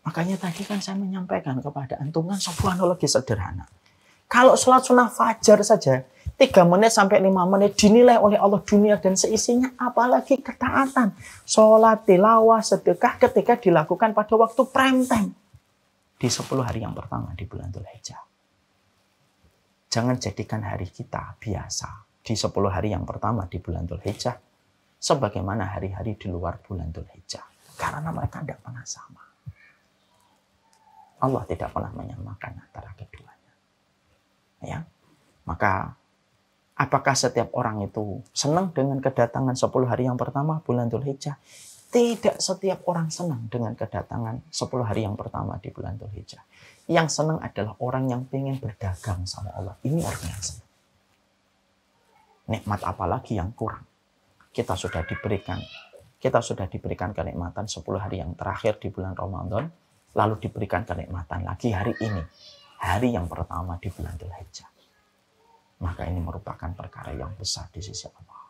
Makanya tadi kan saya menyampaikan kepada antum kan sebuah analogi sederhana. Kalau sholat sunnah fajar saja 3 menit sampai 5 menit dinilai oleh Allah dunia dan seisinya, apalagi ketaatan. Sholat, tilawah, sedekah ketika dilakukan pada waktu prime time. Di 10 hari yang pertama di bulan Dzulhijjah. Jangan jadikan hari kita biasa di 10 hari yang pertama di bulan Dzulhijjah sebagaimana hari-hari di luar bulan Dzulhijjah. Karena mereka tidak pernah sama. Allah tidak pernah menyamakan antara keduanya. Ya. Maka apakah setiap orang itu senang dengan kedatangan 10 hari yang pertama bulan Dzulhijjah? Tidak setiap orang senang dengan kedatangan 10 hari yang pertama di bulan Dzulhijjah. Yang senang adalah orang yang ingin berdagang sama Allah. Ini orang yang senang. Nikmat apalagi yang kurang. Kita sudah diberikan kenikmatan 10 hari yang terakhir di bulan Ramadan, lalu diberikan kenikmatan lagi hari ini, hari yang pertama di bulan Dzulhijjah. Maka ini merupakan perkara yang besar di sisi Allah.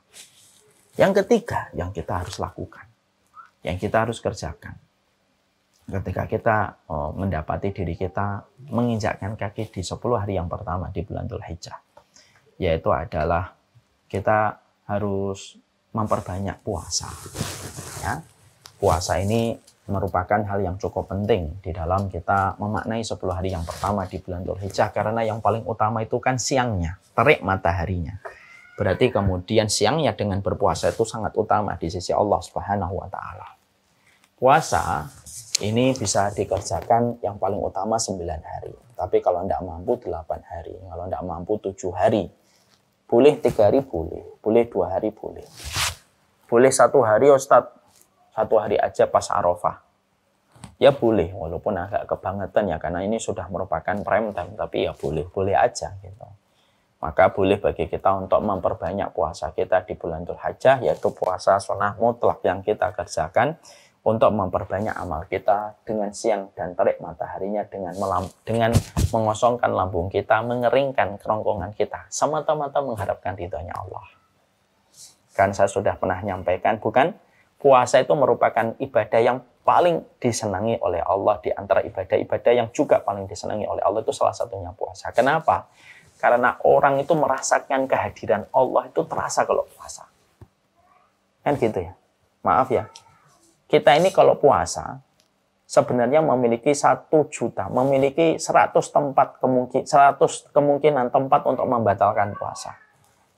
Yang ketiga yang kita harus lakukan, yang kita harus kerjakan ketika kita mendapati diri kita menginjakkan kaki di 10 hari yang pertama di bulan Dzulhijjah, yaitu adalah kita harus memperbanyak puasa. Ya. Puasa ini merupakan hal yang cukup penting di dalam kita memaknai 10 hari yang pertama di bulan Dzulhijjah, karena yang paling utama itu kan siangnya, terik mataharinya. Berarti kemudian siangnya dengan berpuasa itu sangat utama di sisi Allah Subhanahu wa taala. Puasa ini bisa dikerjakan yang paling utama 9 hari. Tapi kalau tidak mampu 8 hari, kalau tidak mampu 7 hari. Boleh 3 hari boleh, boleh 2 hari boleh. Boleh 1 hari Ustadz, 1 hari aja pas Arafah. Ya boleh, walaupun agak kebangetan ya, karena ini sudah merupakan prime time, tapi ya boleh aja gitu. Maka boleh bagi kita untuk memperbanyak puasa kita di bulan Dzulhijjah, yaitu puasa sunnah mutlak yang kita kerjakan untuk memperbanyak amal kita dengan siang dan terik mataharinya, dengan mengosongkan lambung kita, mengeringkan kerongkongan kita, semata-mata mengharapkan ridhonya Allah. Kan saya sudah pernah nyampaikan, bukan? Puasa itu merupakan ibadah yang paling disenangi oleh Allah. Di antara ibadah-ibadah yang juga paling disenangi oleh Allah itu salah satunya puasa. Kenapa? Karena orang itu merasakan kehadiran Allah itu terasa kalau puasa. Kan gitu ya? Maaf ya. Kita ini kalau puasa sebenarnya memiliki 1 juta, memiliki 100 kemungkinan tempat untuk membatalkan puasa.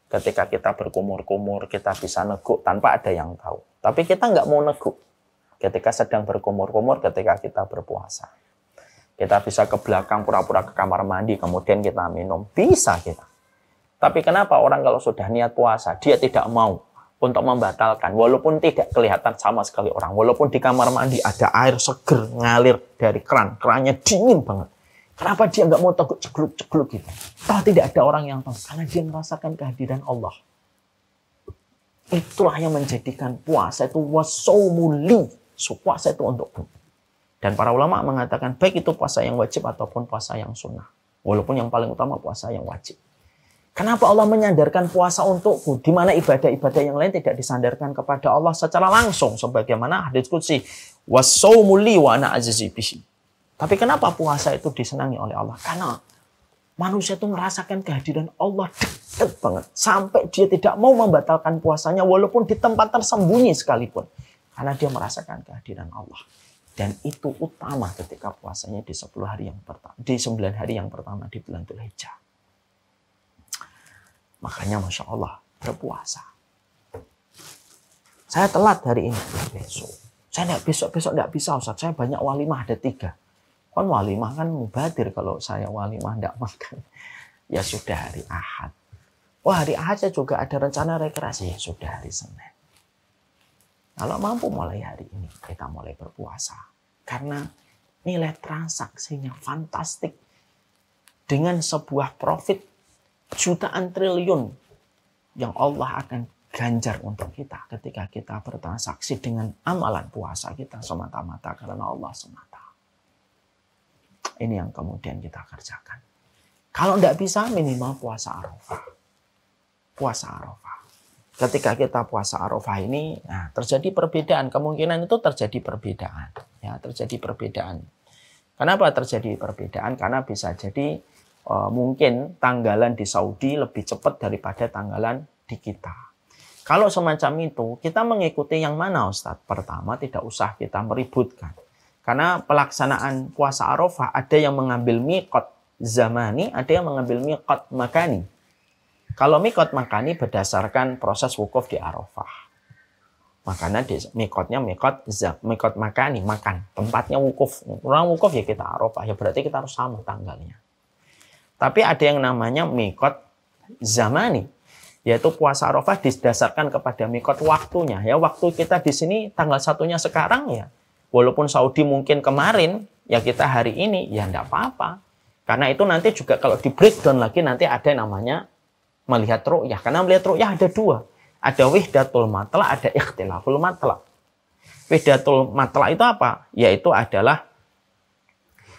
Ketika kita berkumur-kumur, kita bisa neguk tanpa ada yang tahu. Tapi kita nggak mau neguk ketika sedang berkumur-kumur, ketika kita berpuasa. Kita bisa ke belakang, pura-pura ke kamar mandi, kemudian kita minum. Bisa kita. Tapi kenapa orang kalau sudah niat puasa, dia tidak mau untuk membatalkan, walaupun tidak kelihatan sama sekali orang, walaupun di kamar mandi ada air seger ngalir dari kerannya dingin banget. Kenapa dia nggak mau teguk cegluk-cegluk gitu? Toh tidak ada orang yang tahu, karena dia merasakan kehadiran Allah. Itulah yang menjadikan puasa itu wasaumuli, puasa itu untukku. Dan para ulama mengatakan baik itu puasa yang wajib ataupun puasa yang sunnah, walaupun yang paling utama puasa yang wajib. Kenapa Allah menyandarkan puasa untukku, di mana ibadah-ibadah yang lain tidak disandarkan kepada Allah secara langsung, sebagaimana hadits qudsi, wasaumuli wa ana ajzi bihi. Tapi kenapa puasa itu disenangi oleh Allah? Karena manusia itu merasakan kehadiran Allah dekat banget, sampai dia tidak mau membatalkan puasanya walaupun di tempat tersembunyi sekalipun, karena dia merasakan kehadiran Allah. Dan itu utama ketika puasanya di 10 hari yang pertama, di 9 hari yang pertama di bulan Dzulhijjah. Makanya Masya Allah berpuasa. Saya telat hari ini, besok. Saya tidak besok tidak bisa Ustaz. Saya banyak walimah, ada 3. Kan walimah kan mubadir, kalau saya walimah tidak makan. Ya sudah hari Ahad. Wah hari Ahad saya juga ada rencana rekreasi. Ya sudah hari Senin. Kalau mampu mulai hari ini kita mulai berpuasa. Karena nilai transaksinya fantastik. Dengan sebuah profit jutaan triliun yang Allah akan ganjar untuk kita ketika kita bertransaksi dengan amalan puasa kita semata-mata karena Allah semata. Ini yang kemudian kita kerjakan. Kalau tidak bisa minimal puasa Arafah. Puasa Arafah. ketika kita puasa Arafah ini, nah, terjadi perbedaan. Kemungkinan itu terjadi perbedaan. Ya, terjadi perbedaan. Kenapa terjadi perbedaan? Karena bisa jadi mungkin tanggalan di Saudi lebih cepat daripada tanggalan di kita. Kalau semacam itu, kita mengikuti yang mana, Ustadz? Pertama, tidak usah kita meributkan. Karena pelaksanaan puasa Arafah ada yang mengambil miqat zamani, ada yang mengambil miqat makani. Kalau miqat makani berdasarkan proses wukuf di Arafah. Makanya miqatnya miqat makani, makan. Tempatnya wukuf. Orang wukuf ya kita Arafah, ya berarti kita harus sama tanggalnya. Tapi ada yang namanya miqat zamani, yaitu puasa Arafah didasarkan kepada miqat waktunya. Ya, waktu kita di sini tanggal 1-nya sekarang ya. Walaupun Saudi mungkin kemarin, ya kita hari ini, ya enggak apa-apa. Karena itu nanti juga kalau di breakdown lagi nanti ada namanya melihat ru'yah. Karena melihat ru'yah ada dua. Ada wihdatul matla, ada ikhtilaful matla. Wihdatul matla itu apa? Yaitu adalah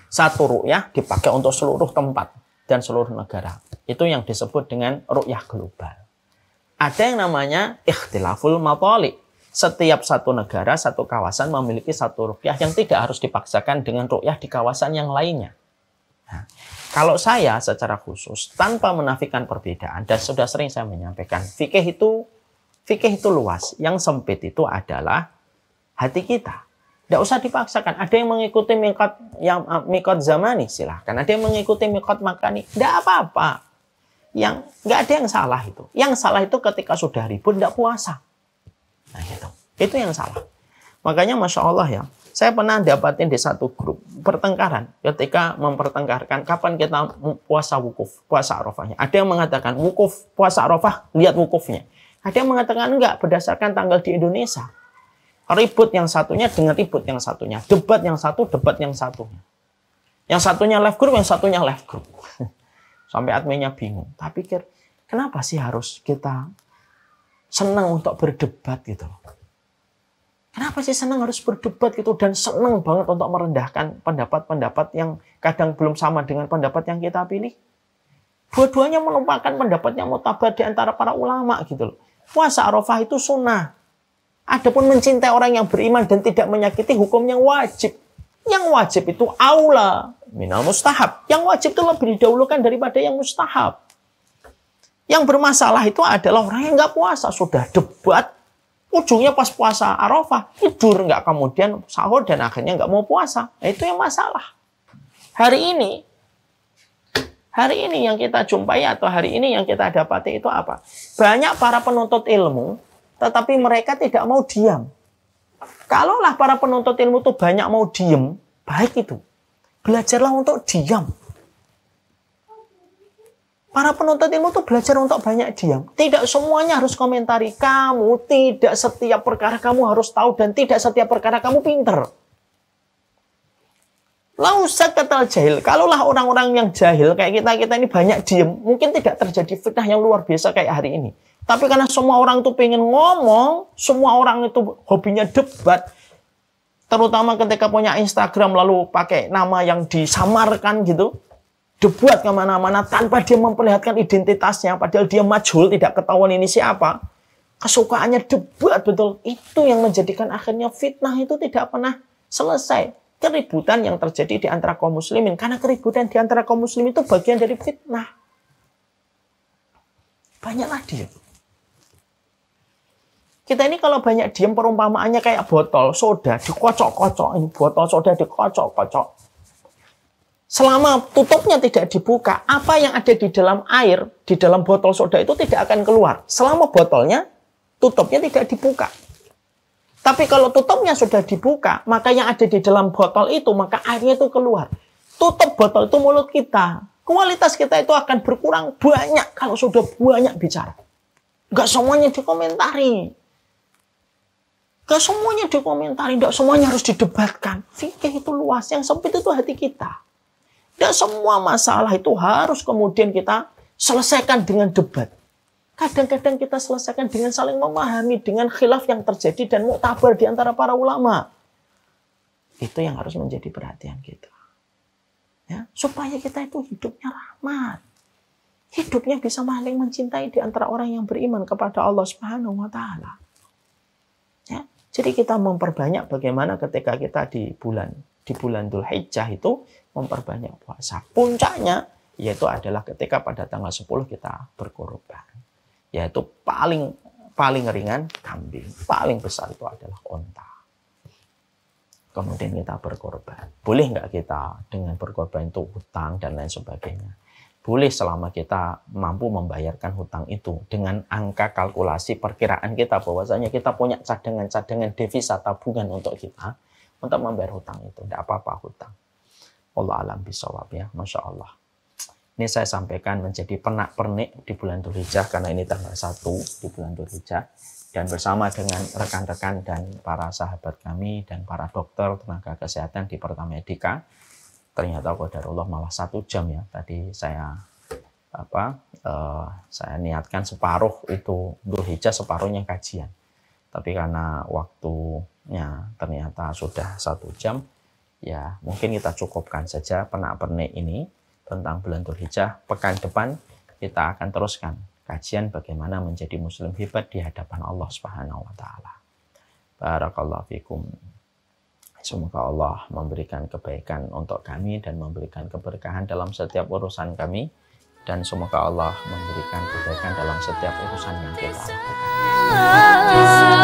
satu ru'yah dipakai untuk seluruh tempat dan seluruh negara. Itu yang disebut dengan ru'yah global. Ada yang namanya ikhtilaful matali. Setiap satu negara, satu kawasan memiliki satu ru'yah yang tidak harus dipaksakan dengan ru'yah di kawasan yang lainnya. Nah, kalau saya secara khusus, tanpa menafikan perbedaan, dan sudah sering saya menyampaikan, fikih itu luas. Yang sempit itu adalah hati kita. Tidak usah dipaksakan. Ada yang mengikuti miqat zamani, silahkan. Ada yang mengikuti miqat makani, tidak apa-apa. Nggak ada yang salah itu. Yang salah itu ketika sudah ribut tidak puasa. Nah gitu. Itu yang salah. Makanya Masya Allah ya, saya pernah dapatin di satu grup pertengkaran ketika mempertengkarkan kapan kita puasa wukuf, puasa Arafahnya. Ada yang mengatakan wukuf, puasa Arafah, lihat wukufnya. Ada yang mengatakan enggak, berdasarkan tanggal di Indonesia. Ribut yang satunya dengan ribut yang satunya. Debat yang satu, debat yang satunya. Yang satunya live group, yang satunya live group. Sampai adminnya bingung. Tak pikir, kenapa sih harus kita senang untuk berdebat gitu? Kenapa sih senang harus berdebat gitu? Dan senang banget untuk merendahkan pendapat-pendapat yang kadang belum sama dengan pendapat yang kita pilih? Dua-duanya melupakan pendapat yang mutabar di antara para ulama gitu loh. Puasa Arafah itu sunnah. Adapun mencintai orang yang beriman dan tidak menyakiti hukumnya wajib. Yang wajib itu aula minal mustahab. Yang wajib itu lebih didahulukan daripada yang mustahab. Yang bermasalah itu adalah orang yang nggak puasa. Sudah debat, ujungnya pas puasa Arafah, tidur nggak, kemudian sahur dan akhirnya nggak mau puasa. Nah, itu yang masalah. Hari ini yang kita jumpai atau hari ini yang kita dapati itu apa? Banyak para penuntut ilmu, tetapi mereka tidak mau diam. Kalaulah para penuntut ilmu itu banyak mau diam, baik itu. Belajarlah untuk diam. Para penuntut ilmu itu belajar untuk banyak diam. Tidak semuanya harus komentari. Kamu tidak setiap perkara kamu harus tahu dan tidak setiap perkara kamu pinter. Lausat katal jahil. Kalaulah orang-orang yang jahil kayak kita ini banyak diam, mungkin tidak terjadi fitnah yang luar biasa kayak hari ini. Tapi karena semua orang itu pengen ngomong, semua orang itu hobinya debat, terutama ketika punya Instagram lalu pakai nama yang disamarkan gitu, debat kemana-mana tanpa dia memperlihatkan identitasnya, padahal dia majhul, tidak ketahuan ini siapa. Kesukaannya debat betul. Itu yang menjadikan akhirnya fitnah itu tidak pernah selesai. Keributan yang terjadi di antara kaum muslimin. Karena keributan di antara kaum muslimin itu bagian dari fitnah. Banyaklah diam. Kita ini kalau banyak diam perumpamaannya kayak botol soda dikocok-kocok. Ini botol soda dikocok-kocok. Selama tutupnya tidak dibuka, apa yang ada di dalam air, di dalam botol soda itu tidak akan keluar. Selama botolnya, tutupnya tidak dibuka. Tapi kalau tutupnya sudah dibuka, maka yang ada di dalam botol itu, maka airnya itu keluar. Tutup botol itu mulut kita. Kualitas kita itu akan berkurang banyak kalau sudah banyak bicara. Nggak semuanya dikomentari. Nggak semuanya dikomentari, nggak semuanya harus didebatkan. Fikih itu luas, yang sempit itu hati kita. Tidak semua masalah itu harus kemudian kita selesaikan dengan debat. Kadang-kadang kita selesaikan dengan saling memahami, dengan khilaf yang terjadi dan muktabar di antara para ulama. Itu yang harus menjadi perhatian kita. Ya, supaya kita itu hidupnya rahmat. hidupnya bisa saling mencintai di antara orang yang beriman kepada Allah Subhanahu wa taala. Ya, jadi kita memperbanyak bagaimana ketika kita di bulan Dzulhijjah itu memperbanyak puasa. Puncaknya yaitu adalah ketika pada tanggal 10 kita berkorban. Yaitu paling ringan kambing, paling besar itu adalah onta. Kemudian kita berkorban. Boleh nggak kita dengan berkorban itu hutang dan lain sebagainya? Boleh selama kita mampu membayarkan hutang itu dengan angka kalkulasi perkiraan kita bahwasanya kita punya cadangan devisa tabungan untuk kita untuk membayar hutang itu. Tidak apa-apa hutang. Allah alam bisawab ya, Masya Allah. Ini saya sampaikan menjadi pernak-pernik di bulan Dzulhijjah karena ini tanggal 1 di bulan Dzulhijjah. Dan bersama dengan rekan-rekan dan para sahabat kami dan para dokter tenaga kesehatan di Pertamedika, ternyata qadarullah malah 1 jam ya. Tadi saya niatkan separuh itu Dzulhijjah, separuhnya kajian. Tapi karena waktunya ternyata sudah 1 jam, ya mungkin kita cukupkan saja pernak-pernik ini tentang bulan Dzulhijjah. Pekan depan kita akan teruskan kajian bagaimana menjadi muslim hebat di hadapan Allah Subhanahu wa taala. Barakallahu fikum. Semoga Allah memberikan kebaikan untuk kami dan memberikan keberkahan dalam setiap urusan kami, dan semoga Allah memberikan kebaikan dalam setiap urusan yang kita lakukan.